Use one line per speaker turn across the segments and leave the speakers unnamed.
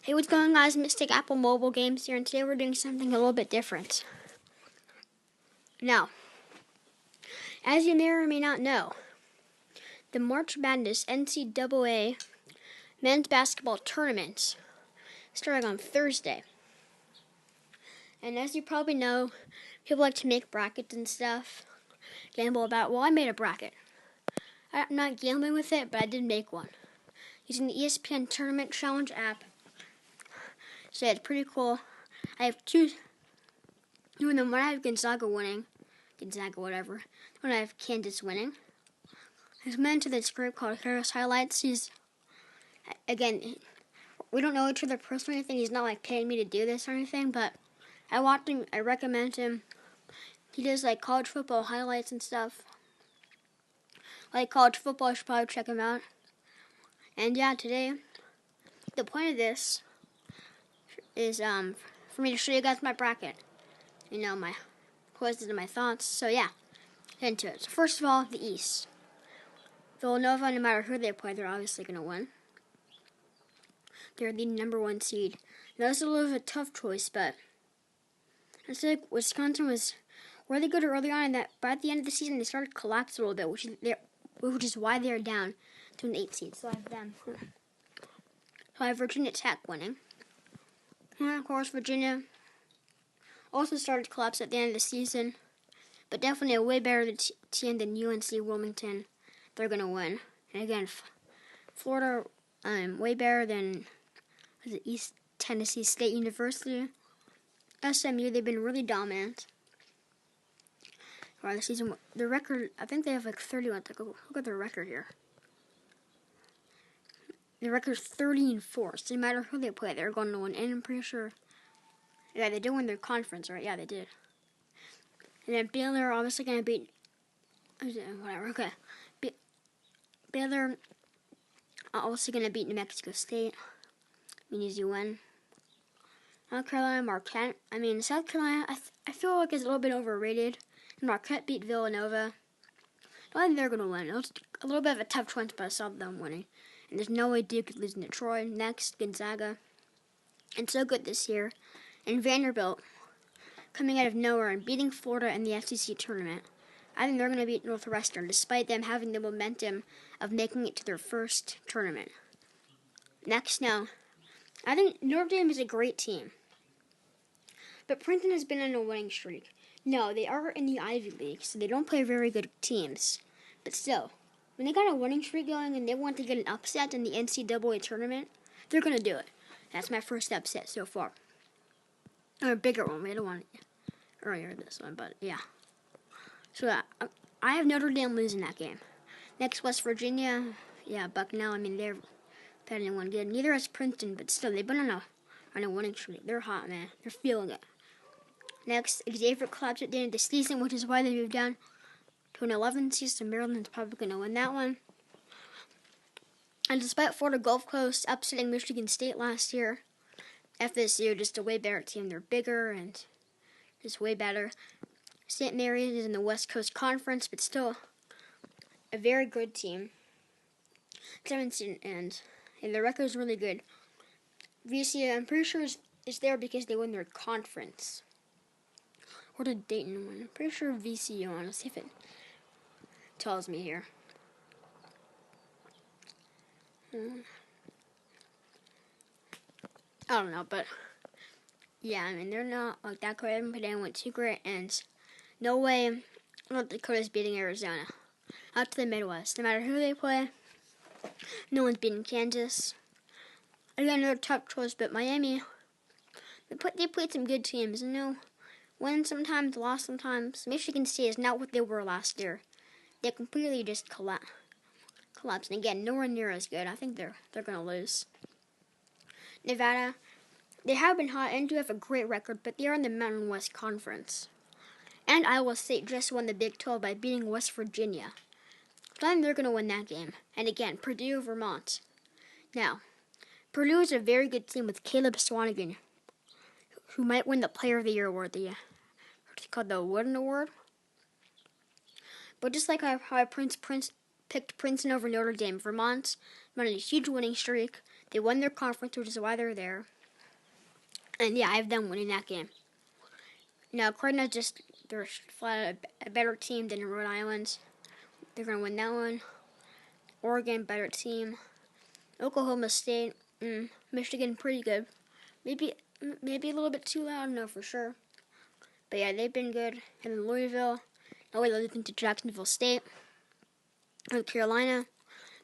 Hey, what's going on, guys? Mystic Apple Mobile Games here, and today we're doing something a little bit different. Now, as you may or may not know, the March Madness NCAA men's basketball tournament starting on Thursday. And as you probably know, people like to make brackets and stuff, gamble about. Well, I made a bracket. I'm not gambling with it, but I did make one using the ESPN Tournament Challenge app. So it's pretty cool. I have two. One I have Gonzaga winning. When I have Kansas winning. He's met into this group called Harris Highlights. Again, we don't know each other personally or anything. He's not like paying me to do this or anything, but I watch him. I recommend him. He does like college football highlights and stuff. Like college football, you should probably check him out. And yeah, today, the point of this is for me to show you guys my bracket. You know, my quizzes and my thoughts. So yeah, get into it. So first of all, the East. Villanova, no matter who they play, they're obviously going to win. They're the number 1 seed. Now, that's a little bit of a tough choice, but I feel like Wisconsin was really good early on, and that by the end of the season, they started to collapse a little bit, which is why they're down to an 8 seed. So I have them. So I have Virginia Tech winning. And of course, Virginia also started to collapse at the end of the season, but definitely a way better team than UNC Wilmington. They're going to win. And again, Florida, way better than East Tennessee State University. SMU, they've been really dominant throughout the season. The record, I think they have like 31. Look at their record here. The record's 30-4. So no matter who they play, they're going to win. And I'm pretty sure, yeah, they did win their conference, right? Yeah, they did. And then Baylor obviously going to beat, whatever, okay. Baylor also going to beat New Mexico State. Easy win. South Carolina, Marquette. South Carolina, I feel like is a little bit overrated. Marquette beat Villanova. I think they're going to win. It was a little bit of a tough choice, but I saw them winning. And there's no way Duke is losing to Troy. Next, Gonzaga. And so good this year. And Vanderbilt, coming out of nowhere and beating Florida in the SEC tournament. I think they're going to beat Northwestern, despite them having the momentum of making it to their first tournament. Next, now, I think Notre Dame is a great team. But Princeton has been on a winning streak. No, they are in the Ivy League, so they don't play very good teams. But still, when they got a winning streak going and they want to get an upset in the NCAA tournament, they're going to do it. That's my first upset so far. Or a bigger one. We had one earlier this one, but yeah. So I have Notre Dame losing that game. Next, West Virginia. Yeah, Bucknell. They're better than one good. Neither has Princeton, but still, they've been on a winning streak. They're hot, man. They're feeling it. Next, Xavier collapsed at the end of the season, which is why they moved down to an 11 seed. So Maryland's probably going to win that one. And despite Florida Gulf Coast upsetting Michigan State last year, FSU just a way better team. They're bigger and just way better. St. Mary's is in the West Coast Conference, but still a very good team. 17 and their record is really good. VCU, I'm pretty sure is there because they won their conference. Or did Dayton win? I'm pretty sure VCU. I want to see if it tells me here. I don't know, but yeah, they're not like that great. But they went too great, and no way North Dakota's beating Arizona. Out to the Midwest. No matter who they play, no one's beating Kansas. Again, another tough choice, but Miami, they played some good teams. Win sometimes, lost sometimes. Michigan State is not what they were last year. They completely just collapsed. And again, nowhere near as good. I think they're going to lose. Nevada, they have been hot and do have a great record, but they are in the Mountain West Conference. And Iowa State just won the Big 12 by beating West Virginia. So I think they're going to win that game. And again, Purdue, Vermont. Now, Purdue is a very good team with Caleb Swanigan, who might win the Player of the Year award. What's it called? The Wooden Award? But just like how I picked Princeton over Notre Dame, Vermont went on a huge winning streak. They won their conference, which is why they're there. And yeah, I have them winning that game. Now, Creighton they're flat out a better team than Rhode Island. They're going to win that one. Oregon, better team. Oklahoma State, Michigan, pretty good. Maybe a little bit too loud, no, for sure. But yeah, they've been good. And then Louisville, now we're losing to Jacksonville State. North Carolina,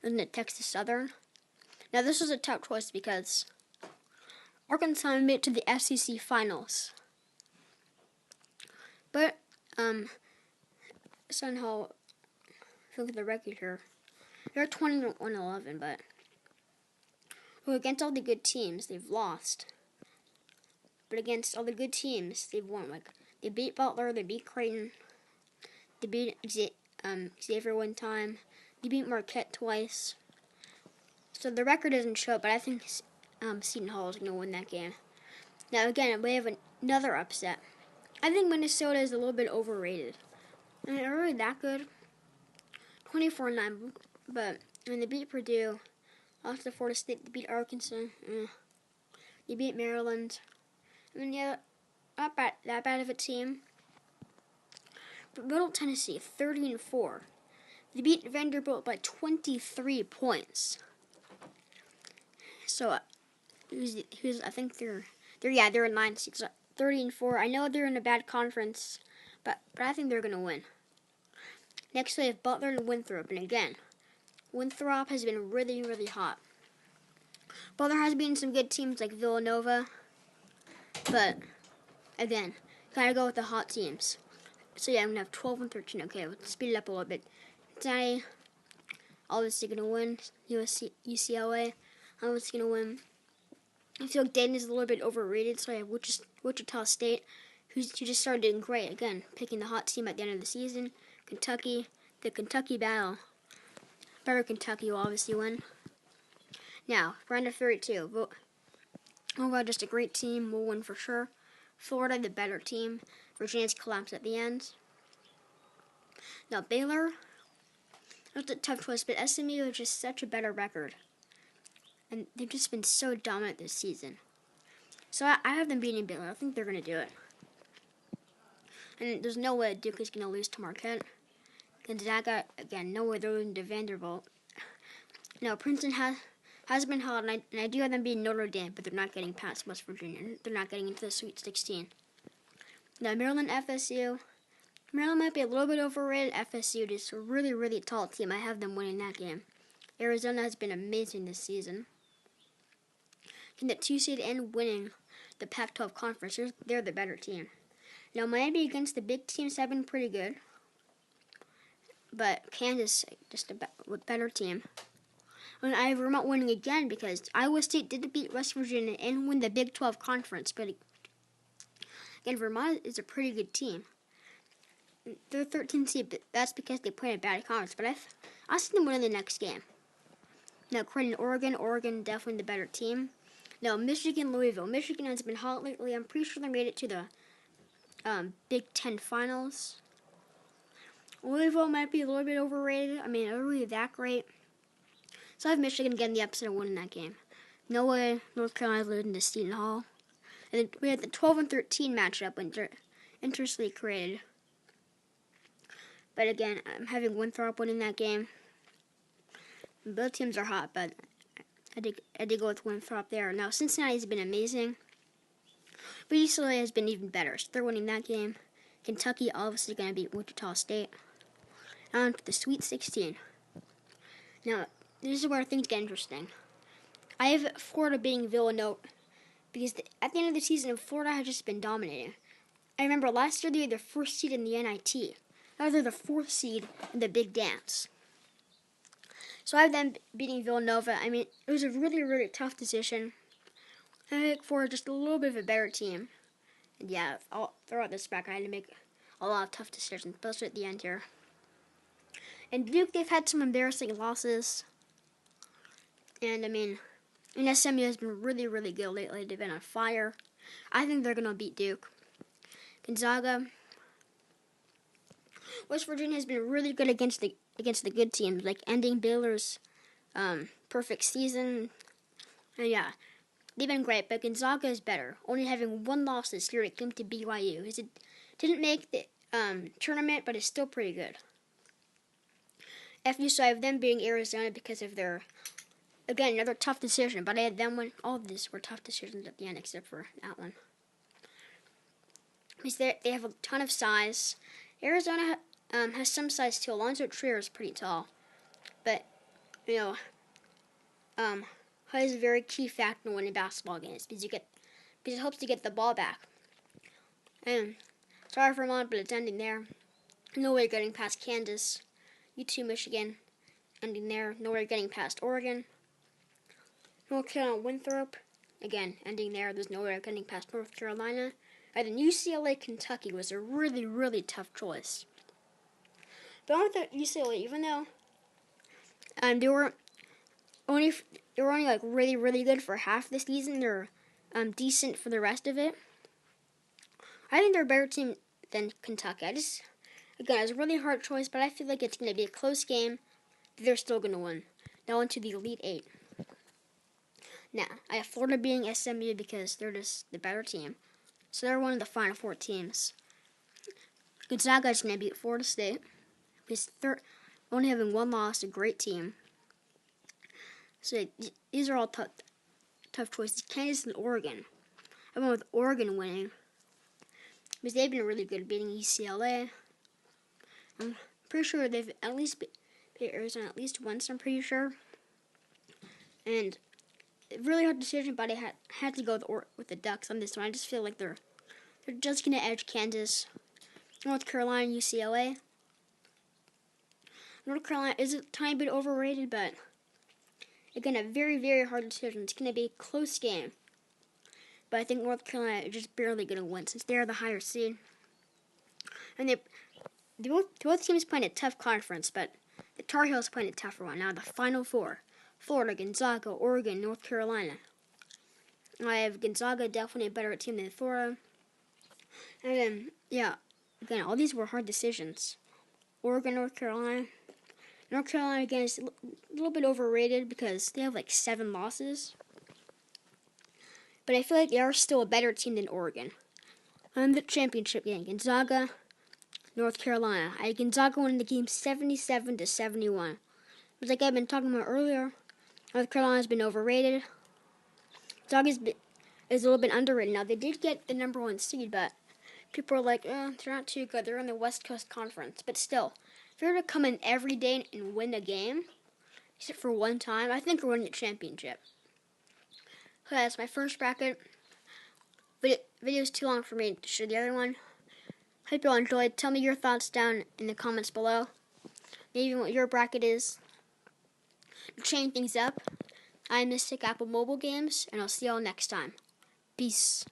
losing to Texas Southern. Now this was a tough choice because Arkansas made it to the SEC Finals. But, somehow, if you look at the record here, they're 21-11, but against all the good teams, they've lost. But against all the good teams, they've won. Like, they beat Butler, they beat Creighton, they beat Xavier one time, they beat Marquette twice. So the record doesn't show, but I think Seton Hall is going to win that game. Now, again, we have another upset. I think Minnesota is a little bit overrated. I mean, they're really that good. 24-9, but they beat Purdue, lost to Florida State, they beat Arkansas, they beat Maryland. I mean, yeah, not that bad of a team. But Middle Tennessee, 30-4. They beat Vanderbilt by 23 points. So, I think they're in 9 seeds, 30-4. I know they're in a bad conference, but I think they're gonna win. Next we have Butler and Winthrop, and again, Winthrop has been really, really hot. Butler has beaten some good teams like Villanova, but again, gotta go with the hot teams. So yeah, I'm gonna have 12-13. Okay, let's speed it up a little bit. Cincinnati, obviously gonna win. UCLA, obviously gonna win. I feel like Dayton is a little bit overrated, so I have Wichita State, who just started doing great. Again, picking the hot team at the end of the season. Kentucky, the Kentucky battle. Better Kentucky will obviously win. Now, round of 32. Overall, just a great team. Will win for sure. Florida, the better team. Virginia's collapsed at the end. Now, Baylor, that's a tough choice, but SMU is just such a better record. And they've just been so dominant this season. So I have them beating Baylor. I think they're going to do it. And there's no way Duke is going to lose to Marquette. Gonzaga, again, no way they're losing to Vanderbilt. No, Princeton has been hot, and I do have them beating Notre Dame, but they're not getting past West Virginia. They're not getting into the Sweet 16. Now, Maryland, FSU. Maryland might be a little bit overrated. FSU is a really, really tall team. I have them winning that game. Arizona has been amazing this season. In the 2 seed and winning the Pac-12 conference, they're the better team. Now, Miami against the big teams have been pretty good. But Kansas, just a better team. And I have Vermont winning again because Iowa State did beat West Virginia and win the Big 12 conference. But again, Vermont is a pretty good team. They're 13 seed, but that's because they played a bad conference. But I see them winning the next game. Now, Creighton, Oregon definitely the better team. Now, Michigan, Louisville. Michigan has been hot lately. I'm pretty sure they made it to the Big 10 finals. Louisville might be a little bit overrated. I mean, they're really that great. So I have Michigan getting the upset and winning that game. No way North Carolina's losing to Seton Hall. And then we had the 12-13 matchup, interestingly created. But again, I'm having Winthrop winning that game. Both teams are hot, but I did go with Winthrop there. Now, Cincinnati's been amazing, but UCLA has been even better. So they're winning that game. Kentucky obviously going to beat Wichita State. On to the Sweet 16. Now, this is where things get interesting. I have Florida beating Villanova because at the end of the season, Florida has just been dominating. I remember last year they were the first seed in the NIT. Now they're the 4th seed in the Big Dance. So I have them beating Villanova. I mean, it was a really, really tough decision. I think Florida just a little bit of a better team. And yeah, throughout this back, I had to make a lot of tough decisions, especially at the end here. And Duke, they've had some embarrassing losses. And, I mean, SMU has been really, really good lately. They've been on fire. I think they're going to beat Duke. Gonzaga. West Virginia has been really good against the good teams, like ending Baylor's perfect season. And yeah, they've been great, but Gonzaga is better. Only having one loss this year, it came to BYU. It didn't make the tournament, but it's still pretty good. FU, I have them beating Arizona because of their, again, another tough decision, but I had them win. All of these were tough decisions at the end, except for that one. Because they have a ton of size. Arizona has some size too. Alonzo Trier is pretty tall, but height is a very key factor in winning basketball games because it helps to get the ball back. And sorry for Vermont, but it's ending there. No way getting past Kansas. U2 Michigan, ending there. No way getting past Oregon. North Carolina Winthrop, again, ending there. There's no way getting past North Carolina. And then UCLA Kentucky was a really, really tough choice. But I went with UCLA, even though they were only like really, really good for half the season. They're decent for the rest of it. I think they're a better team than Kentucky. Again, it was a really hard choice, but I feel like it's going to be a close game. They're still going to win. Now into the Elite Eight. Now, I have Florida beating SMU because they're just the better team. So they're one of the Final Four teams. Gonzaga is going to beat Florida State because they're only having one loss, a great team. So these are all tough choices. Kansas and Oregon. I went with Oregon winning because they've been really good at beating UCLA. I'm pretty sure they've at least beat Arizona at least once, I'm pretty sure. And a really hard decision, but I had to go with the Ducks on this one. I just feel like they're just going to edge Kansas. North Carolina, UCLA. North Carolina is a tiny bit overrated, but again, a very, very hard decision. It's going to be a close game. But I think North Carolina is just barely going to win since they're the higher seed. And both teams playing a tough conference, but the Tar Heels playing a tougher one. Now the Final Four: Florida, Gonzaga, Oregon, North Carolina. I have Gonzaga definitely a better team than Florida. And then, yeah, again, all these were hard decisions. Oregon, North Carolina. North Carolina, again, is a little bit overrated because they have like 7 losses. But I feel like they are still a better team than Oregon. On the championship game, Gonzaga, North Carolina. I had Gonzaga winning the game 77-71. But like I've been talking about earlier, North Carolina has been overrated. Gonzaga is a little bit underrated. Now, they did get the number 1 seed, but people are like, they're not too good. They're in the West Coast Conference. But still, if they were to come in every day and win a game, except for one time, I think we're winning the championship. So that's my first bracket. Video is too long for me to show the other one. Hope you all enjoyed. Tell me your thoughts down in the comments below. Maybe what your bracket is. To change things up, I'm Mystic Apple Mobile Games, and I'll see y'all next time. Peace.